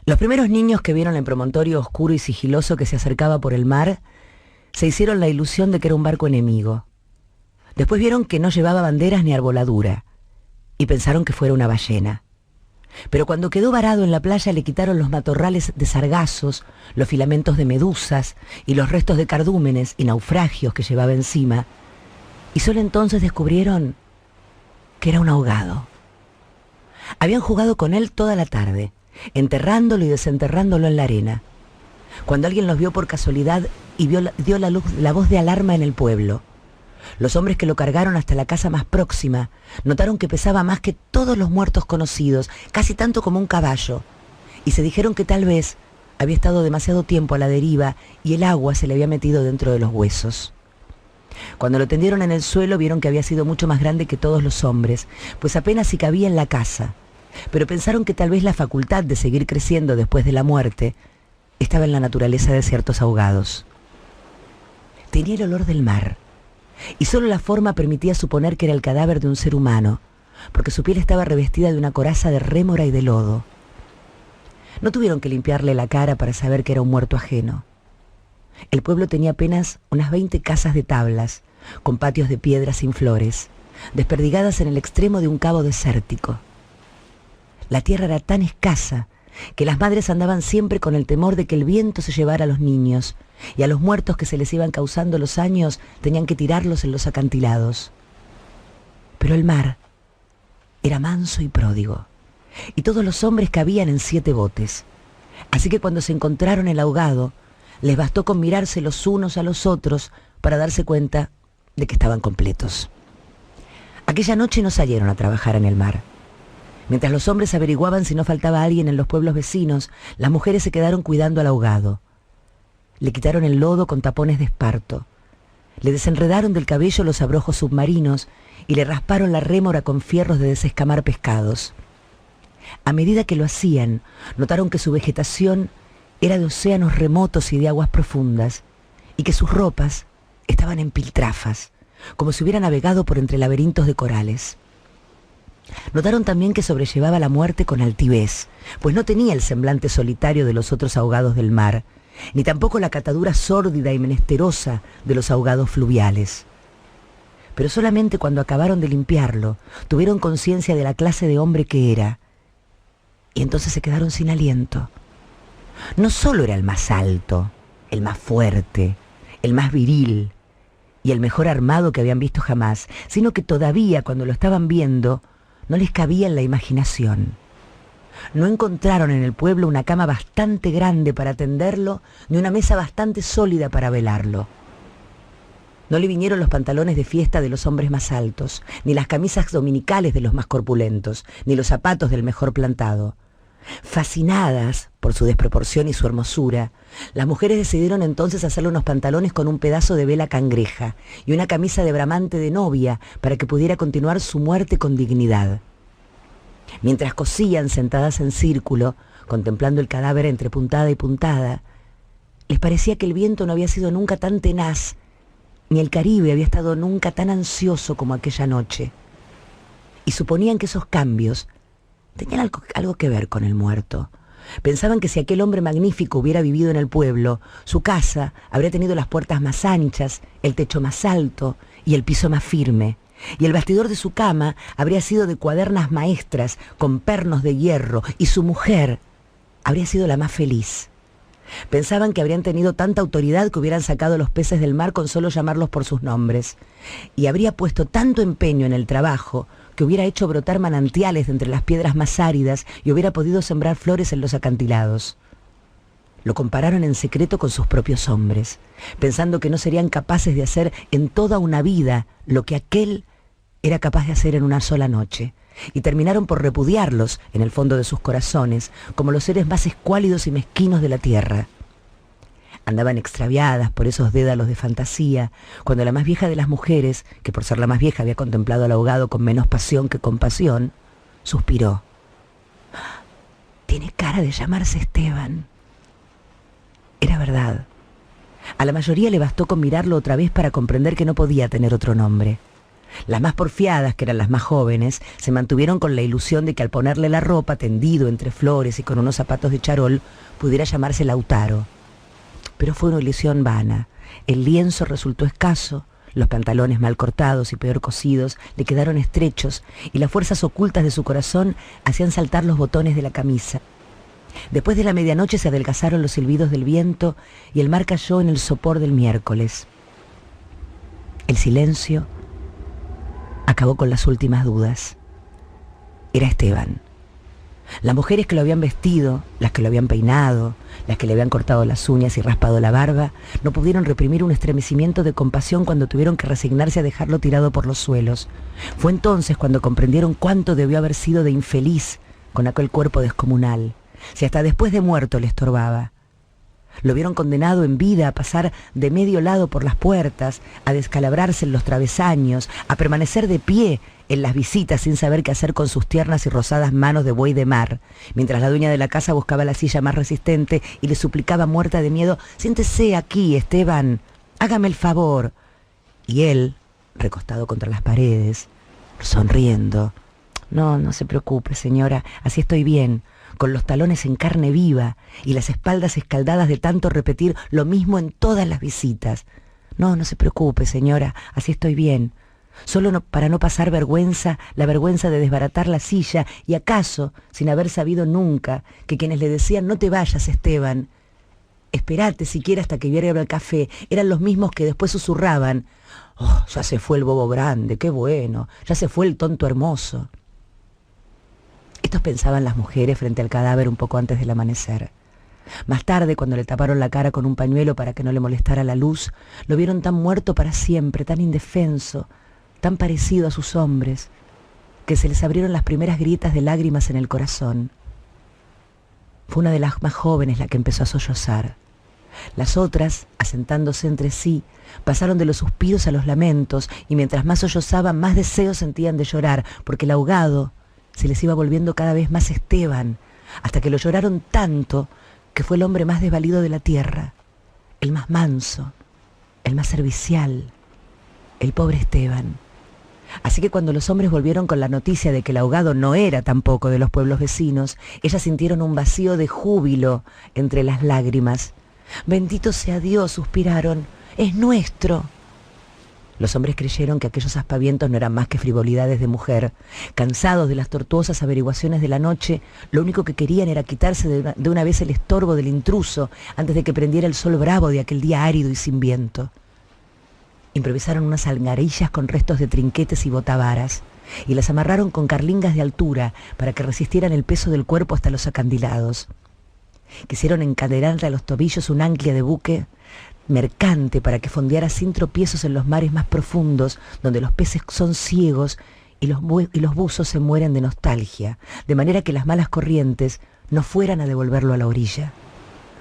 Los primeros niños que vieron el promontorio oscuro y sigiloso que se acercaba por el mar, se hicieron la ilusión de que era un barco enemigo. Después vieron que no llevaba banderas ni arboladura, y pensaron que fuera una ballena. Pero cuando quedó varado en la playa le quitaron los matorrales de sargazos, los filamentos de medusas y los restos de cardúmenes y naufragios que llevaba encima, y solo entonces descubrieron que era un ahogado. Habían jugado con él toda la tarde, enterrándolo y desenterrándolo en la arena. Cuando alguien los vio por casualidad y dio la voz de alarma en el pueblo, los hombres que lo cargaron hasta la casa más próxima notaron que pesaba más que todos los muertos conocidos, casi tanto como un caballo, y se dijeron que tal vez había estado demasiado tiempo a la deriva y el agua se le había metido dentro de los huesos. Cuando lo tendieron en el suelo vieron que había sido mucho más grande que todos los hombres, pues apenas si cabía en la casa, pero pensaron que tal vez la facultad de seguir creciendo después de la muerte estaba en la naturaleza de ciertos ahogados. Tenía el olor del mar, y solo la forma permitía suponer que era el cadáver de un ser humano, porque su piel estaba revestida de una coraza de rémora y de lodo. No tuvieron que limpiarle la cara para saber que era un muerto ajeno. El pueblo tenía apenas unas 20 casas de tablas, con patios de piedra sin flores, desperdigadas en el extremo de un cabo desértico. La tierra era tan escasa que las madres andaban siempre con el temor de que el viento se llevara a los niños, y a los muertos que se les iban causando los años tenían que tirarlos en los acantilados. Pero el mar era manso y pródigo, y todos los hombres cabían en 7 botes. Así que cuando se encontraron el ahogado, les bastó con mirarse los unos a los otros para darse cuenta de que estaban completos. Aquella noche no salieron a trabajar en el mar. Mientras los hombres averiguaban si no faltaba alguien en los pueblos vecinos, las mujeres se quedaron cuidando al ahogado. Le quitaron el lodo con tapones de esparto, le desenredaron del cabello los abrojos submarinos y le rasparon la rémora con fierros de desescamar pescados. A medida que lo hacían, notaron que su vegetación era de océanos remotos y de aguas profundas, y que sus ropas estaban en piltrafas, como si hubiera navegado por entre laberintos de corales. Notaron también que sobrellevaba la muerte con altivez, pues no tenía el semblante solitario de los otros ahogados del mar, ni tampoco la catadura sórdida y menesterosa de los ahogados fluviales. Pero solamente cuando acabaron de limpiarlo, tuvieron conciencia de la clase de hombre que era, y entonces se quedaron sin aliento. No solo era el más alto, el más fuerte, el más viril y el mejor armado que habían visto jamás, sino que todavía cuando lo estaban viendo, no les cabía en la imaginación. No encontraron en el pueblo una cama bastante grande para tenderlo, ni una mesa bastante sólida para velarlo. No le vinieron los pantalones de fiesta de los hombres más altos, ni las camisas dominicales de los más corpulentos, ni los zapatos del mejor plantado. Fascinadas por su desproporción y su hermosura, las mujeres decidieron entonces hacerle unos pantalones con un pedazo de vela cangreja y una camisa de bramante de novia para que pudiera continuar su muerte con dignidad. Mientras cosían sentadas en círculo, contemplando el cadáver entre puntada y puntada, les parecía que el viento no había sido nunca tan tenaz, ni el Caribe había estado nunca tan ansioso como aquella noche. Y suponían que esos cambios tenían algo que ver con el muerto. Pensaban que si aquel hombre magnífico hubiera vivido en el pueblo, su casa habría tenido las puertas más anchas, el techo más alto y el piso más firme, y el bastidor de su cama habría sido de cuadernas maestras con pernos de hierro, y su mujer habría sido la más feliz. Pensaban que habrían tenido tanta autoridad que hubieran sacado los peces del mar con solo llamarlos por sus nombres, y habría puesto tanto empeño en el trabajo que hubiera hecho brotar manantiales de entre las piedras más áridas y hubiera podido sembrar flores en los acantilados. Lo compararon en secreto con sus propios hombres, pensando que no serían capaces de hacer en toda una vida lo que aquel era capaz de hacer en una sola noche, y terminaron por repudiarlos en el fondo de sus corazones como los seres más escuálidos y mezquinos de la tierra. Andaban extraviadas por esos dédalos de fantasía, cuando la más vieja de las mujeres, que por ser la más vieja había contemplado al ahogado con menos pasión que compasión, suspiró. «Tiene cara de llamarse Esteban». Era verdad. A la mayoría le bastó con mirarlo otra vez para comprender que no podía tener otro nombre. Las más porfiadas, que eran las más jóvenes, se mantuvieron con la ilusión de que al ponerle la ropa, tendido entre flores y con unos zapatos de charol, pudiera llamarse Lautaro. Pero fue una ilusión vana. El lienzo resultó escaso, los pantalones mal cortados y peor cosidos le quedaron estrechos y las fuerzas ocultas de su corazón hacían saltar los botones de la camisa. Después de la medianoche se adelgazaron los silbidos del viento y el mar cayó en el sopor del miércoles. El silencio acabó con las últimas dudas. Era Esteban. Las mujeres que lo habían vestido, las que lo habían peinado, las que le habían cortado las uñas y raspado la barba, no pudieron reprimir un estremecimiento de compasión cuando tuvieron que resignarse a dejarlo tirado por los suelos. Fue entonces cuando comprendieron cuánto debió haber sido de infeliz con aquel cuerpo descomunal, si hasta después de muerto le estorbaba. Lo vieron condenado en vida a pasar de medio lado por las puertas, a descalabrarse en los travesaños, a permanecer de pie en las visitas sin saber qué hacer con sus tiernas y rosadas manos de buey de mar, mientras la dueña de la casa buscaba la silla más resistente y le suplicaba muerta de miedo: «Siéntese aquí, Esteban, hágame el favor». Y él, recostado contra las paredes, sonriendo: No se preocupe, señora, así estoy bien», con los talones en carne viva y las espaldas escaldadas de tanto repetir lo mismo en todas las visitas. No se preocupe, señora, así estoy bien. Solo para no pasar vergüenza, la vergüenza de desbaratar la silla, y acaso, sin haber sabido nunca, que quienes le decían «No te vayas, Esteban, espérate siquiera hasta que viera el café», eran los mismos que después susurraban: «Oh, ya se fue el bobo grande, qué bueno, ya se fue el tonto hermoso». Estos pensaban las mujeres frente al cadáver un poco antes del amanecer. Más tarde, cuando le taparon la cara con un pañuelo para que no le molestara la luz, lo vieron tan muerto para siempre, tan indefenso, tan parecido a sus hombres, que se les abrieron las primeras grietas de lágrimas en el corazón. Fue una de las más jóvenes la que empezó a sollozar. Las otras, asentándose entre sí, pasaron de los suspiros a los lamentos, y mientras más sollozaban, más deseos sentían de llorar, porque el ahogado se les iba volviendo cada vez más Esteban, hasta que lo lloraron tanto que fue el hombre más desvalido de la tierra, el más manso, el más servicial, el pobre Esteban. Así que cuando los hombres volvieron con la noticia de que el ahogado no era tampoco de los pueblos vecinos, ellas sintieron un vacío de júbilo entre las lágrimas. «Bendito sea Dios», suspiraron, «es nuestro». Los hombres creyeron que aquellos aspavientos no eran más que frivolidades de mujer. Cansados de las tortuosas averiguaciones de la noche, lo único que querían era quitarse de una vez el estorbo del intruso antes de que prendiera el sol bravo de aquel día árido y sin viento. Improvisaron unas algarillas con restos de trinquetes y botavaras y las amarraron con carlingas de altura para que resistieran el peso del cuerpo hasta los acantilados. Quisieron encadenarle a los tobillos un ancla de buque mercante para que fondeara sin tropiezos en los mares más profundos, donde los peces son ciegos y los buzos se mueren de nostalgia, de manera que las malas corrientes no fueran a devolverlo a la orilla,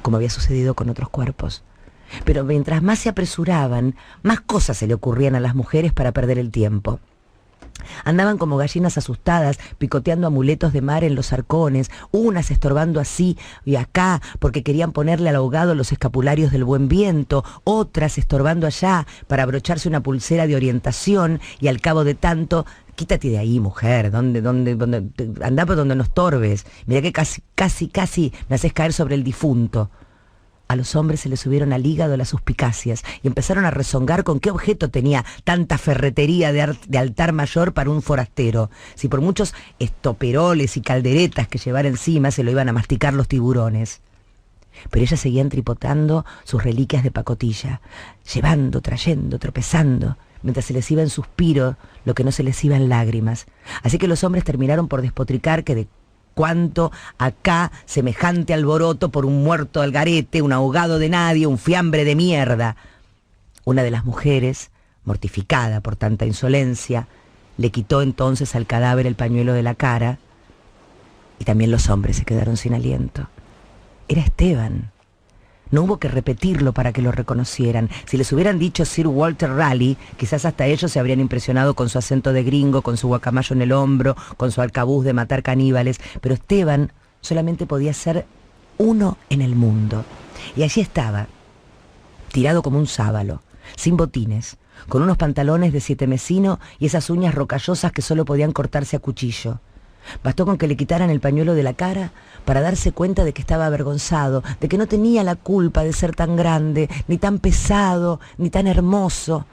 como había sucedido con otros cuerpos. Pero mientras más se apresuraban, más cosas se le ocurrían a las mujeres para perder el tiempo. Andaban como gallinas asustadas, picoteando amuletos de mar en los arcones, unas estorbando así y acá porque querían ponerle al ahogado los escapularios del buen viento, otras estorbando allá para abrocharse una pulsera de orientación, y al cabo de tanto: «Quítate de ahí, mujer, andá por donde no estorbes, mirá que casi me haces caer sobre el difunto». A los hombres se les subieron al hígado las suspicacias y empezaron a rezongar con qué objeto tenía tanta ferretería de altar mayor para un forastero, si por muchos estoperoles y calderetas que llevara encima se lo iban a masticar los tiburones. Pero ellas seguían tripotando sus reliquias de pacotilla, llevando, trayendo, tropezando, mientras se les iba en suspiro lo que no se les iba en lágrimas. Así que los hombres terminaron por despotricar que de cuánto acá semejante alboroto por un muerto al garete, un ahogado de nadie, un fiambre de mierda. Una de las mujeres, mortificada por tanta insolencia, le quitó entonces al cadáver el pañuelo de la cara, y también los hombres se quedaron sin aliento. Era Esteban. No hubo que repetirlo para que lo reconocieran. Si les hubieran dicho Sir Walter Raleigh, quizás hasta ellos se habrían impresionado con su acento de gringo, con su guacamayo en el hombro, con su arcabuz de matar caníbales. Pero Esteban solamente podía ser uno en el mundo. Y allí estaba, tirado como un sábalo, sin botines, con unos pantalones de 7 mesino y esas uñas rocallosas que solo podían cortarse a cuchillo. Bastó con que le quitaran el pañuelo de la cara para darse cuenta de que estaba avergonzado, de que no tenía la culpa de ser tan grande, ni tan pesado, ni tan hermoso.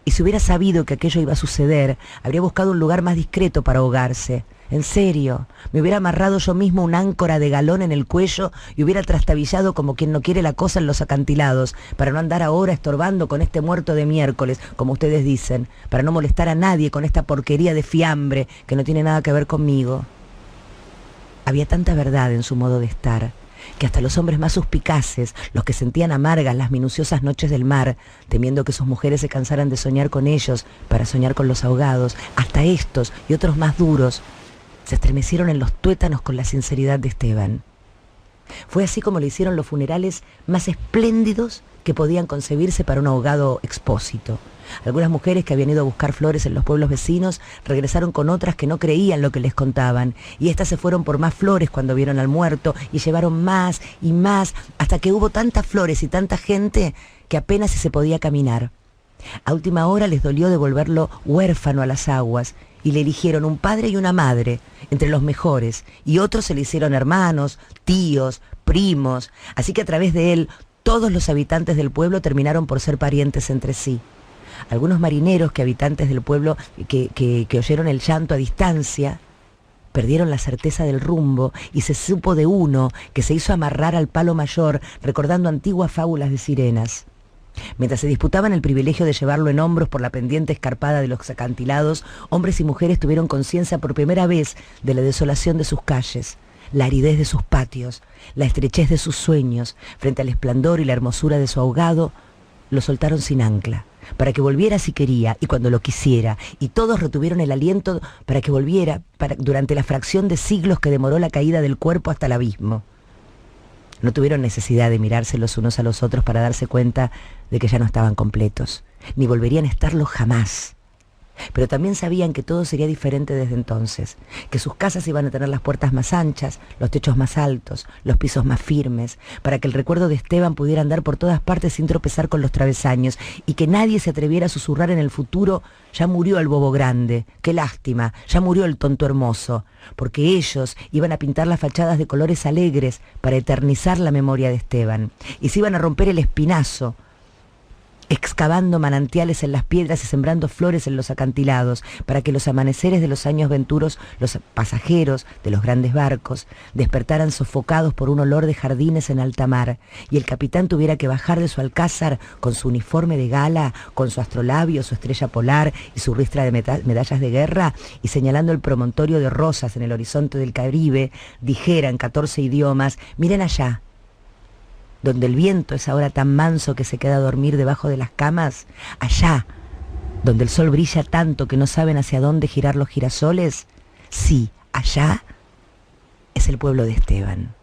Y si hubiera sabido que aquello iba a suceder, habría buscado un lugar más discreto para ahogarse. En serio, me hubiera amarrado yo mismo un áncora de galón en el cuello y hubiera trastabillado como quien no quiere la cosa en los acantilados, para no andar ahora estorbando con este muerto de miércoles, como ustedes dicen, para no molestar a nadie con esta porquería de fiambre que no tiene nada que ver conmigo. Había tanta verdad en su modo de estar, que hasta los hombres más suspicaces, los que sentían amargas las minuciosas noches del mar, temiendo que sus mujeres se cansaran de soñar con ellos para soñar con los ahogados, hasta estos y otros más duros, se estremecieron en los tuétanos con la sinceridad de Esteban. Fue así como le hicieron los funerales más espléndidos que podían concebirse para un ahogado expósito. Algunas mujeres que habían ido a buscar flores en los pueblos vecinos regresaron con otras que no creían lo que les contaban, y éstas se fueron por más flores cuando vieron al muerto y llevaron más y más, hasta que hubo tantas flores y tanta gente que apenas si se podía caminar. A última hora les dolió devolverlo huérfano a las aguas, y le eligieron un padre y una madre, entre los mejores, y otros se le hicieron hermanos, tíos, primos, así que a través de él todos los habitantes del pueblo terminaron por ser parientes entre sí. Algunos marineros habitantes del pueblo que oyeron el llanto a distancia, perdieron la certeza del rumbo, y se supo de uno que se hizo amarrar al palo mayor recordando antiguas fábulas de sirenas. Mientras se disputaban el privilegio de llevarlo en hombros por la pendiente escarpada de los acantilados, hombres y mujeres tuvieron conciencia por primera vez de la desolación de sus calles, la aridez de sus patios, la estrechez de sus sueños. Frente al esplendor y la hermosura de su ahogado, lo soltaron sin ancla, para que volviera si quería y cuando lo quisiera, y todos retuvieron el aliento para que volviera durante la fracción de siglos que demoró la caída del cuerpo hasta el abismo. No tuvieron necesidad de mirarse los unos a los otros para darse cuenta de que ya no estaban completos, ni volverían a estarlo jamás. Pero también sabían que todo sería diferente desde entonces, que sus casas iban a tener las puertas más anchas, los techos más altos, los pisos más firmes, para que el recuerdo de Esteban pudiera andar por todas partes sin tropezar con los travesaños, y que nadie se atreviera a susurrar en el futuro: ya murió el bobo grande, qué lástima, ya murió el tonto hermoso, porque ellos iban a pintar las fachadas de colores alegres para eternizar la memoria de Esteban, y se iban a romper el espinazo, excavando manantiales en las piedras y sembrando flores en los acantilados, para que los amaneceres de los años venturos, los pasajeros de los grandes barcos, despertaran sofocados por un olor de jardines en alta mar, y el capitán tuviera que bajar de su alcázar con su uniforme de gala, con su astrolabio, su estrella polar y su ristra de medallas de guerra, y señalando el promontorio de rosas en el horizonte del Caribe, dijera en 14 idiomas: miren allá, donde el viento es ahora tan manso que se queda a dormir debajo de las camas, allá, donde el sol brilla tanto que no saben hacia dónde girar los girasoles, sí, allá es el pueblo de Esteban.